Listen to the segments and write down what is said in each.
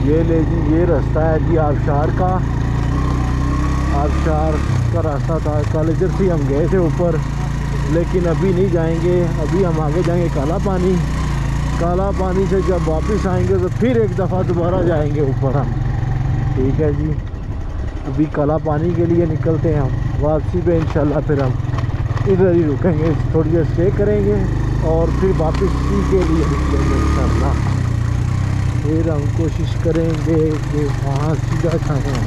ये ले जी, ये रास्ता है जी आबशार का। आबशार का रास्ता था, कॉलेजर से हम गए थे ऊपर, लेकिन अभी नहीं जाएंगे। अभी हम आगे जाएंगे काला पानी। काला पानी से जब वापस आएंगे तो फिर एक दफ़ा दोबारा जाएंगे ऊपर हम। ठीक है जी, अभी काला पानी के लिए निकलते हैं हम। वापसी पे इंशाल्लाह फिर हम इधर ही रुकेंगे, थोड़ी देर स्टे करेंगे और फिर वापसी के लिए निकलेंगे इंशाल्लाह। फिर हम कोशिश करेंगे कि वहाँ सीधा खाएँ।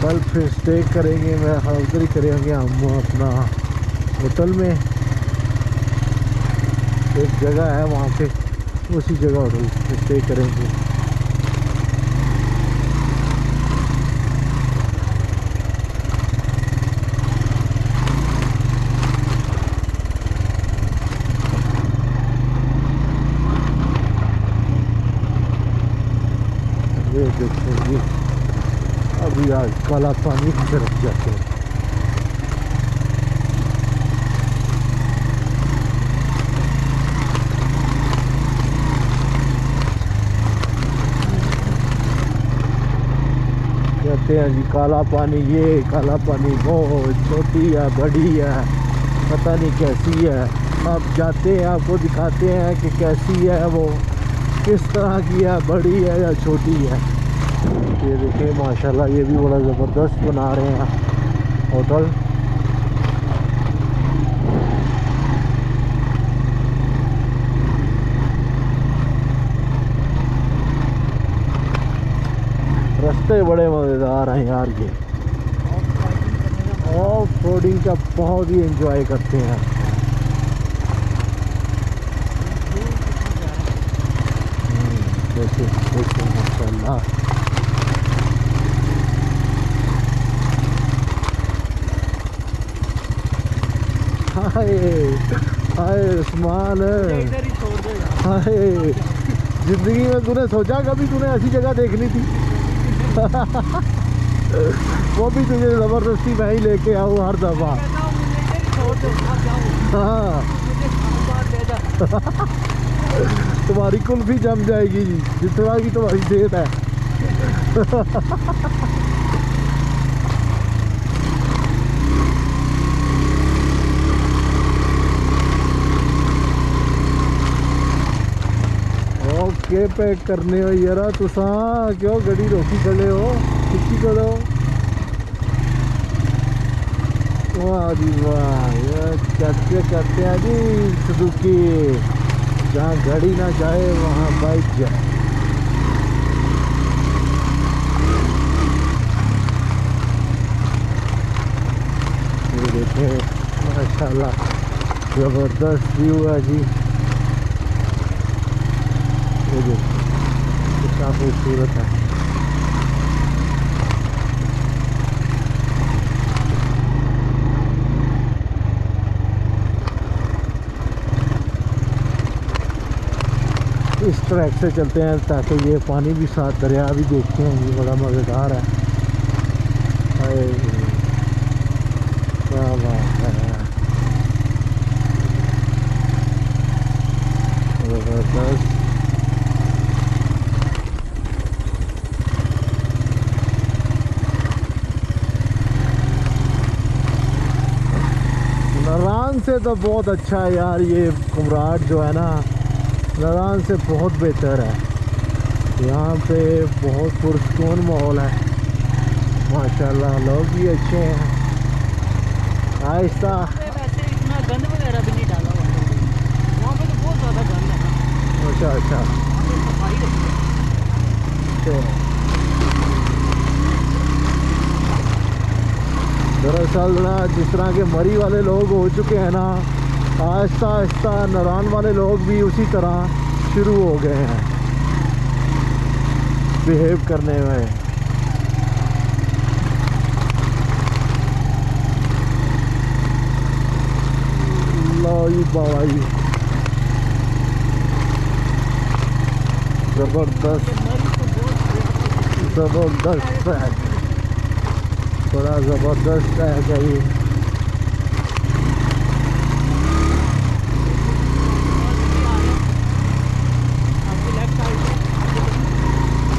कल फिर स्टे करेंगे, मैं उधर ही करेंगे हम अपना होटल में। एक जगह है वहाँ पे, उसी जगह होटल पे स्टे करेंगे। ये देखेंगे अभी आज काला पानी की तरफ जाते हैं। कहते हैं जी काला पानी, ये काला पानी वो छोटी है बड़ी है पता नहीं कैसी है। आप जाते हैं, आपको दिखाते हैं कि कैसी है वो, किस तरह की है, बड़ी है या छोटी है। ये देखिए माशाल्लाह, ये भी बड़ा ज़बरदस्त बना रहे हैं होटल। रास्ते बड़े मज़ेदार हैं यार। ये ऑफ रोडिंग का बहुत ही एंजॉय करते हैं। देखिए माशाल्लाह, हाय हाय उस्मान, हाय जिंदगी में तूने सोचा कभी तूने ऐसी जगह देखनी थी? वो भी तुझे ज़बरदस्ती मैं ही लेके आऊँ हर दफ़ा। हाँ तुम्हारी कुल्फी जम जाएगी जी, जितना की तुम्हारी सेहत है। ओके पैक करने हो यार तुसा, क्यों गड्डी रोकी खड़े हो, किसी खड़े हो? वाह जी वाह, ये कहते हैं जी सुजुकी, जहाँ गाड़ी ना जाए वहाँ बाइक जाए। ये देखें माशाल्लाह ज़बरदस्त व्यू है जी। ये देखिए कितना खूबसूरत है। इस ट्रैक से चलते हैं ताकि ये पानी भी साथ, दरिया भी देखते हैं। ये बड़ा मज़ेदार है। क्या बात है, ज़बरदस्त। नारायण से तो बहुत अच्छा है यार, ये कुमराट जो है ना नारायण से बहुत बेहतर है। यहाँ पे बहुत पुरसकून माहौल है माशाल्लाह, लोग भी अच्छे हैं। आहिस्ता। वैसे इतना गंद वगैरह भी नहीं डाला हुआ है वहाँ पे, तो बहुत ज़्यादा गंद है ना। अच्छा अच्छा। वहाँ पे सफाई रखी है। दरअसल ना जिस तरह के मरी वाले लोग हो चुके हैं ना, आहिस्ता आहिस्ता नारान वाले लोग भी उसी तरह शुरू हो गए हैं बिहेव करने में। लो जी बाबा जी, जबरदस्त जबरदस्त है, बड़ा ज़बरदस्त है कहीं।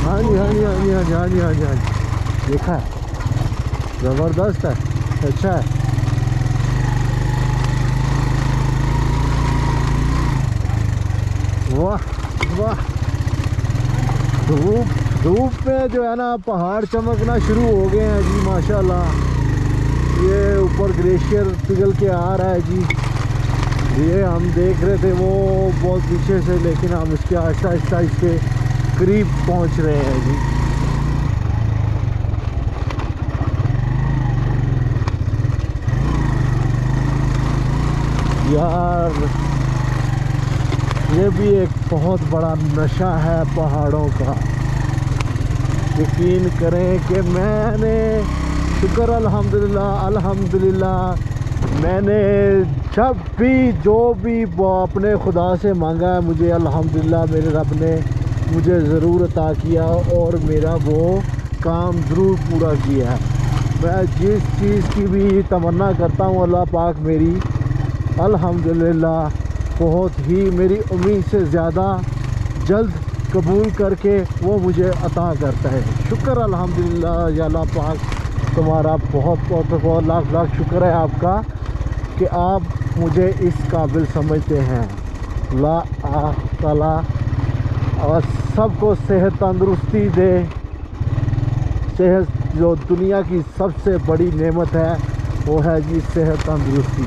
हाँ जी हाँ जी हाँ जी हाँ जी हाँ जी हाँ जी हाँ जी, देखा है, ज़बरदस्त है, अच्छा है। वाह वाह। धूप में जो है ना पहाड़ चमकना शुरू हो गए हैं जी माशाल्लाह। ये ऊपर ग्लेशियर पिघल के आ रहा है जी, ये हम देख रहे थे वो बहुत पीछे से, लेकिन हम इसके आहिस्ता आहिस्ता इसके करीब पहुंच रहे हैं जी। यार ये भी एक बहुत बड़ा नशा है पहाड़ों का। यकीन करें कि मैंने शुक्र अल्हम्दुलिल्लाह अल्हम्दुलिल्लाह, मैंने जब भी जो भी अपने खुदा से मांगा है, मुझे अल्हम्दुलिल्लाह मेरे रब ने मुझे ज़रूर अता किया और मेरा वो काम ज़रूर पूरा किया है। मैं जिस चीज़ की भी तमन्ना करता हूँ अल्लाह पाक मेरी अल्हम्दुलिल्लाह बहुत ही मेरी उम्मीद से ज़्यादा जल्द कबूल करके वो मुझे अता करता है। शुक्र अल्हम्दुलिल्लाह या अल्लाह पाक, तुम्हारा बहुत बहुत बहुत लाख लाख शुक्र है आपका कि आप मुझे इस काबिल समझते हैं। ला ताला और सबको सेहत तंदुरुस्ती दे। सेहत जो दुनिया की सबसे बड़ी नेमत है वो है जी सेहत तंदुरुस्ती।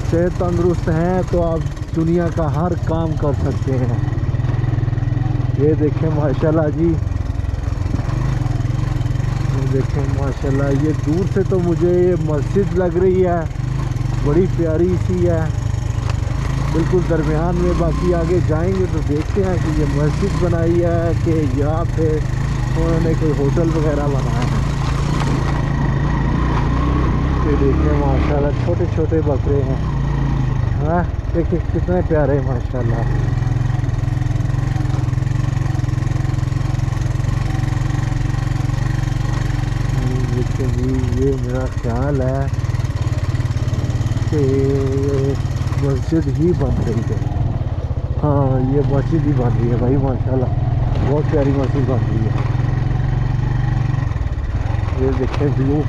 सेहत तंदुरुस्त हैं तो आप दुनिया का हर काम कर सकते हैं। ये देखें माशाल्लाह जी, ये देखें माशाल्लाह, ये दूर से तो मुझे ये मस्जिद लग रही है, बड़ी प्यारी सी है, बिल्कुल दरमियान में। बाकी आगे जाएंगे तो देखते हैं कि ये मस्जिद बनाई है कि या फिर उन्होंने कोई होटल वगैरह बनाया है। ये देखें माशाल्लाह छोटे छोटे बकरे हैं, हाँ देखिए कितने प्यारे माशाल्लाह। देखिए जी, ये मेरा ख्याल है कि मस्जिद ही बन रही है। हाँ ये मस्जिद ही बन रही है भाई माशाल्लाह, बहुत प्यारी मस्जिद बन रही है। ये देखें व्यू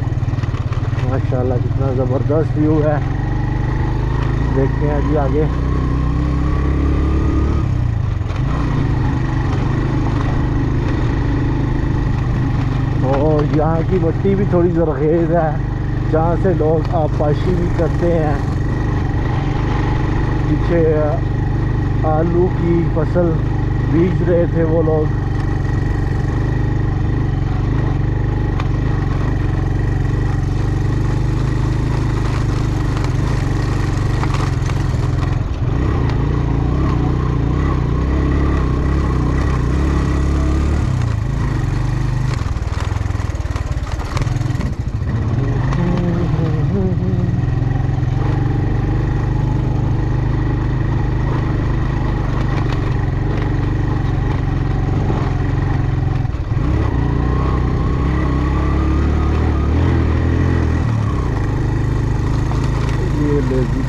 माशाल्लाह कितना ज़बरदस्त व्यू है। देखते हैं जी आगे। और यहाँ की मिट्टी भी थोड़ी ज़रखेज़ है, जहाँ से लोग आबपाशी भी करते हैं। पीछे आलू की फसल बीज रहे थे वो लोग।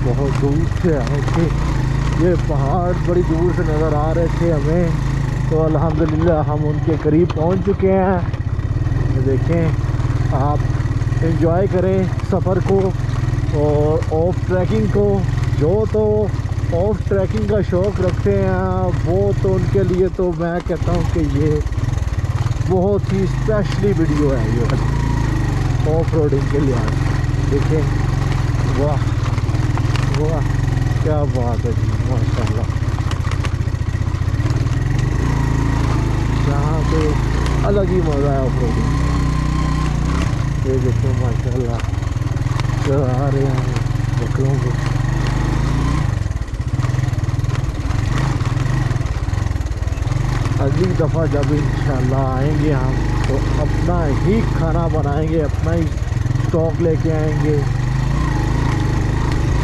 बहुत दूर से आए थे, ये पहाड़ बड़ी दूर से नज़र आ रहे थे हमें, तो अल्हम्दुलिल्लाह हम उनके करीब पहुंच चुके हैं। ये देखें, आप एंजॉय करें सफ़र को और ऑफ ट्रैकिंग को। जो तो ऑफ ट्रैकिंग का शौक़ रखते हैं वो तो उनके लिए तो मैं कहता हूँ कि ये बहुत ही स्पेशली वीडियो है ये ऑफ रोडिंग के लिए। देखें वाह वाह, क्या बात है जी, माशाल्लाह। यहाँ पे अलग ही मज़ा है ऑफ रोडिंग। ये देखो माशाल्लाह चढ़ा रहे हैं बकरों को। अगली दफ़ा जब इंशाल्लाह आएंगे हम तो अपना ही खाना बनाएंगे, अपना ही स्टॉक लेके आएंगे,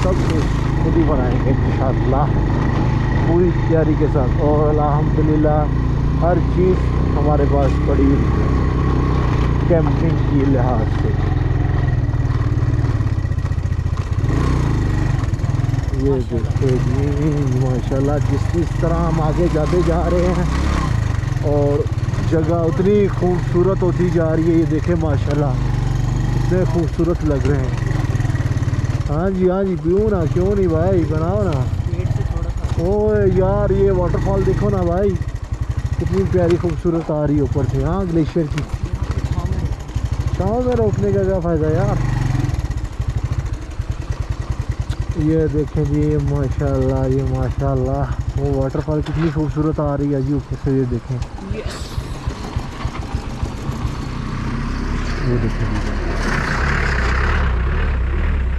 सब कुछ खुद ही बनाएंगे इंशाल्लाह पूरी तैयारी के साथ। और अल्हम्दुलिल्लाह हर चीज़ हमारे पास पड़ी हुई है कैंपिंग की लिहाज से। ये देखो जी माशाल्लाह, जिस तरह हम आगे जाते जा रहे हैं और जगह उतनी खूबसूरत होती जा रही है। ये देखें माशाल्लाह कितने खूबसूरत लग रहे हैं। हाँ जी पियो ना, क्यों नहीं भाई, बनाओ ना। ओए यार ये वाटरफॉल देखो ना भाई, कितनी प्यारी खूबसूरत आ रही है ऊपर से। हाँ ग्लेशियर की छाँव में रोकने का क्या फ़ायदा यार। ये देखें जी माशाल्लाह, ये माशाल्लाह वो वाटरफॉल कितनी खूबसूरत आ रही है जी ऊपर से। ये देखें, ये देखें